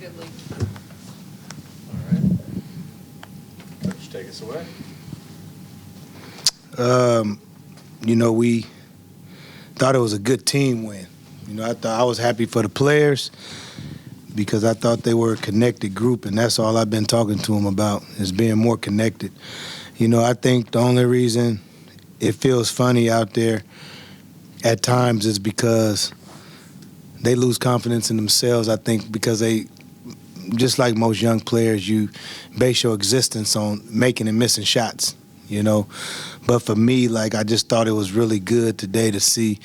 negatively. All right. Coach, take us away. We thought it was a good team win. I was happy for the players because I thought they were a connected group, and that's all I've been talking to them about is being more connected. I think the only reason it feels funny out there at times is because they lose confidence in themselves. I think because they, just like most young players, you base your existence on making and missing shots, But for me, I just thought it was really good today to see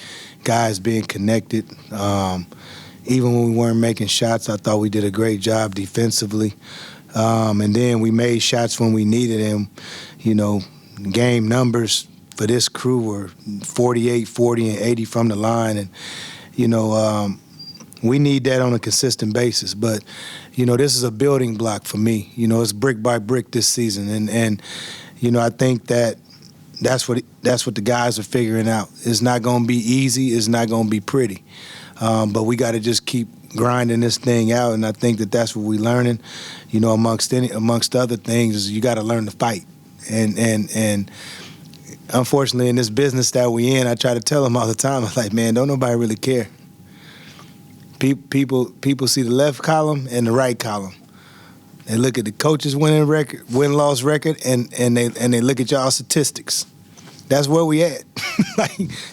guys being connected. Even when we weren't making shots, I thought we did a great job defensively. And then we made shots when we needed them. Game numbers for this crew were 48, 40, and 80 from the line. And, we need that on a consistent basis. But, this is a building block for me. It's brick by brick this season. And I think that's what the guys are figuring out. It's not going to be easy. It's not going to be pretty. But we got to just keep grinding this thing out, and I think that's what we're learning. Amongst other things, is you got to learn to fight. And unfortunately, in this business that we in, I try to tell them all the time, I'm like, man, don't nobody really care. People see the left column and the right column. They look at the coach's win-loss record, and they look at y'all statistics. That's where we at,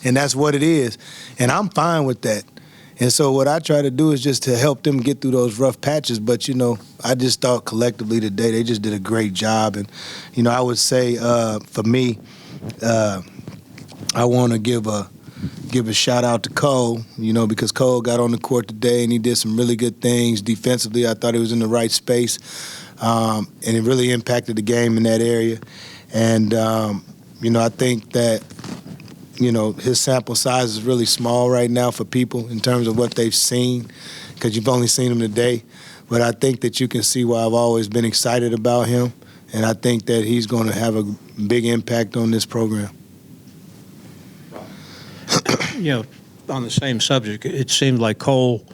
and that's what it is. And I'm fine with that. And so what I try to do is just to help them get through those rough patches. But, I just thought collectively today they just did a great job. And, I would say for me, I want to give a shout out to Cole, because Cole got on the court today and he did some really good things defensively. I thought he was in the right space, and it really impacted the game in that area. And, I think that, his sample size is really small right now for people in terms of what they've seen, because you've only seen him today. But I think that you can see why I've always been excited about him, and I think that he's going to have a big impact on this program. On the same subject, it seemed like Cole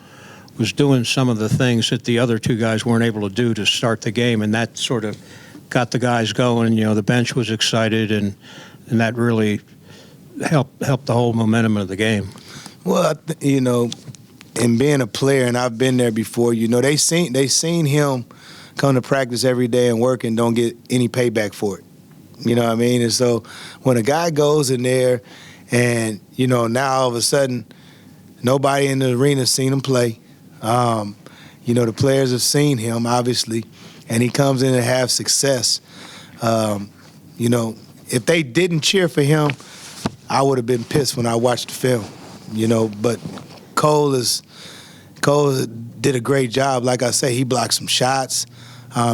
was doing some of the things that the other two guys weren't able to do to start the game, and that sort of got the guys going. The bench was excited, and that really helped the whole momentum of the game. Well, and being a player, and I've been there before, they seen him come to practice every day and work and don't get any payback for it. You know what I mean? And so when a guy goes in there and, now all of a sudden nobody in the arena has seen him play. The players have seen him, obviously, and he comes in and have success. If they didn't cheer for him, I would have been pissed when I watched the film, But Cole did a great job. Like I say, he blocked some shots.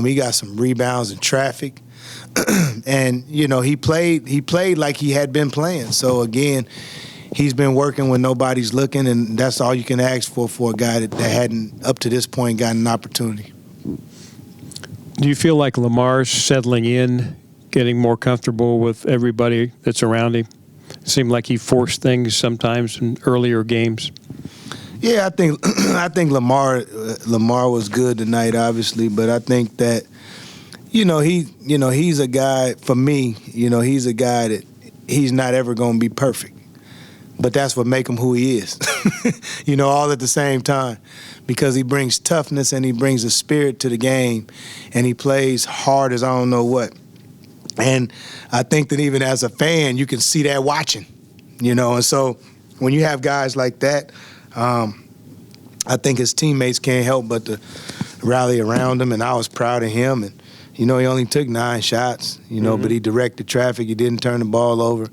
He got some rebounds in traffic. And, he played like he had been playing. So, again, he's been working when nobody's looking, and that's all you can ask for a guy that hadn't, up to this point, gotten an opportunity. Do you feel like Lamar's settling in, getting more comfortable with everybody that's around him? It seemed like he forced things sometimes in earlier games. Yeah, I think Lamar was good tonight, obviously, but I think that he's a guy, for me, he's a guy that he's not ever going to be perfect. But that's what makes him who he is, all at the same time, because he brings toughness and he brings a spirit to the game, and he plays hard as I don't know what. And I think that even as a fan, you can see that watching, And so when you have guys like that, I think his teammates can't help but to rally around him, and I was proud of him. And, he only took 9 shots, but he directed traffic. He didn't turn the ball over.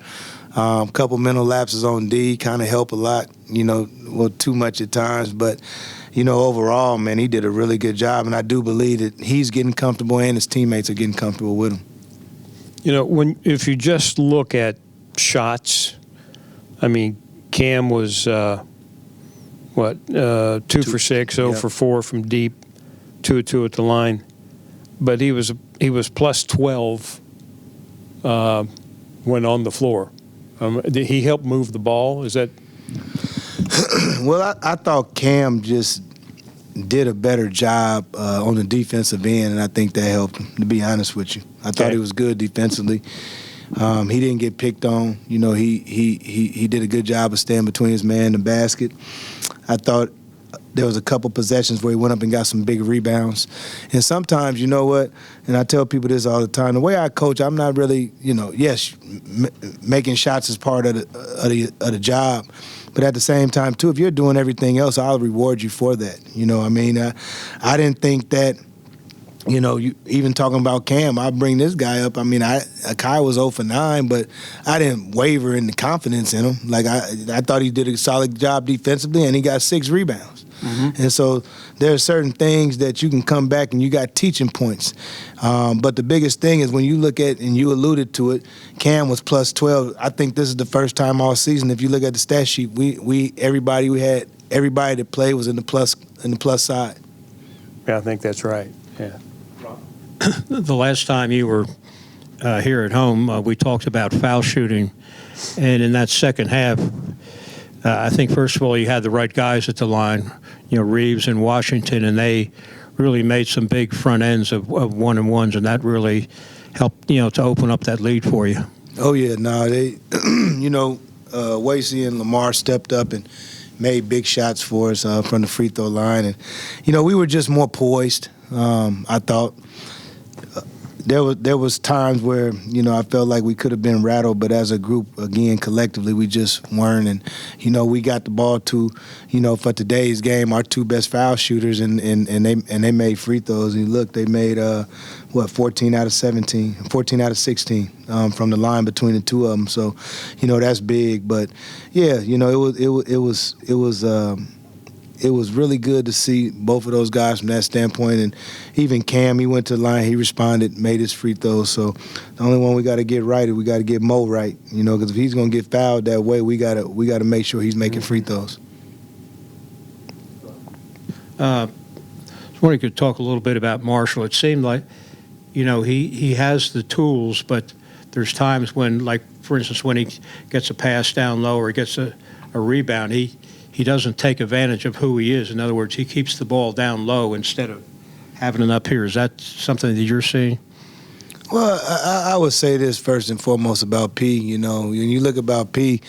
A couple mental lapses on D kind of help a lot, too much at times. But, overall, man, he did a really good job, and I do believe that he's getting comfortable and his teammates are getting comfortable with him. If you just look at shots, I mean, Cam was, 2 for 6, 0 for 4 from deep, 2 of 2 at the line. But he was plus 12 when on the floor. Did he help move the ball? Is that? Well, I thought Cam just did a better job on the defensive end, and I think that helped him, to be honest with you. I thought he was good defensively. He didn't get picked on. You know, he did a good job of staying between his man and the basket. I thought there was a couple possessions where he went up and got some big rebounds. And sometimes, you know what, and I tell people this all the time, the way I coach, I'm not really, you know, yes, making shots is part of the job. But at the same time, too, if you're doing everything else, I'll reward you for that. You know, I mean, I didn't think that, you know, you even talking about Cam, I bring this guy up. I mean, Kai was 0 for 9, but I didn't waver in the confidence in him. Like, I thought he did a solid job defensively, and he got 6 rebounds. Mm-hmm. And so there are certain things that you can come back and you got teaching points. But the biggest thing is when you look at, and you alluded to it, Cam was plus 12. I think this is the first time all season, if you look at the stat sheet, everybody that played was in the plus side. Yeah, I think that's right. Yeah. The last time you were here at home, we talked about foul shooting, and in that second half, I think first of all you had the right guys at the line, you know, Reeves and Washington, and they really made some big front ends of 1-and-1s, and that really helped, you know, to open up that lead for you. Oh yeah, no, they, you know, Wasey and Lamar stepped up and made big shots for us from the free throw line, and you know we were just more poised. I thought there was times where, you know, I felt like we could have been rattled, but as a group, again, collectively, we just weren't. And, you know, we got the ball to, you know, for today's game, our 2 best foul shooters, and they made free throws. And look, they made 14 out of 17, 14 out of 16 from the line between the 2 of them. So, you know, that's big. But yeah, you know, it was really good to see both of those guys from that standpoint. And even Cam, he went to the line, he responded, made his free throws. So the only one we got to get right is we got to get Mo right, you know, because if he's going to get fouled that way, we got to make sure he's making free throws. I was wondering if you could talk a little bit about Marshall. It seemed like, you know, he has the tools, but there's times when, like, for instance, when he gets a pass down low or he gets a rebound, he doesn't take advantage of who he is. In other words, he keeps the ball down low instead of having it up here. Is that something that you're seeing? Well, I would say this first and foremost about P. You know, when you look about P,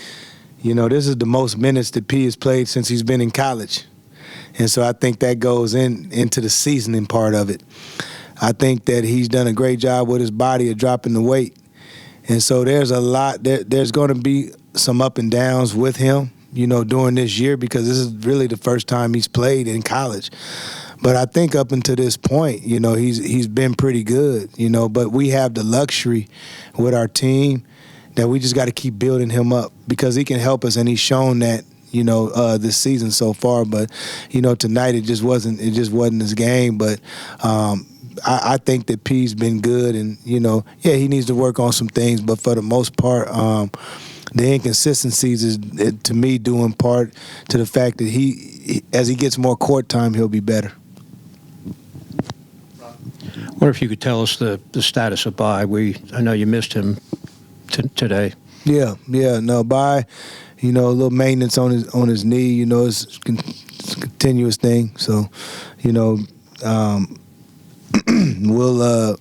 you know, this is the most minutes that P has played since he's been in college. And so I think that goes into the seasoning part of it. I think that he's done a great job with his body of dropping the weight. And so there's a lot, there's going to be some up and downs with him, you know, during this year, because this is really the first time he's played in college. But I think up until this point, you know, he's been pretty good, you know, but we have the luxury with our team that we just got to keep building him up because he can help us, and he's shown that, you know, this season so far. But, you know, tonight it just wasn't his game. But I think that P's been good, and, you know, yeah, he needs to work on some things, but for the most part, the inconsistencies is, to me, due in part to the fact that he, as he gets more court time, he'll be better. I wonder if you could tell us the status of Bai. I know you missed him today. Yeah, no, Bai, you know, a little maintenance on his knee. You know, it's a continuous thing. So, you know, we'll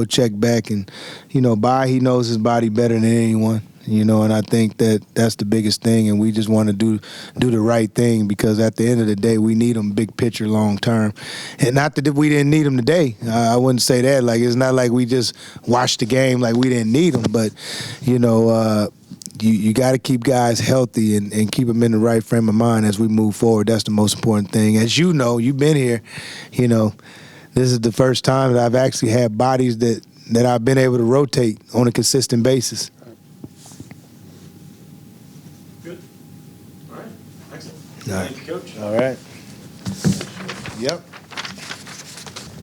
check back, and, you know, Bai, he knows his body better than anyone. You know, and I think that that's the biggest thing, and we just want to do the right thing, because at the end of the day, we need him big picture, long term. And not that we didn't need him today. I wouldn't say that. Like, it's not like we just watched the game like we didn't need him. But, you know, you got to keep guys healthy and keep them in the right frame of mind as we move forward. That's the most important thing. As you know, you've been here, you know, this is the first time that I've actually had bodies that I've been able to rotate on a consistent basis. All right. Excellent. All right. Thank you, Coach. All right. Yep.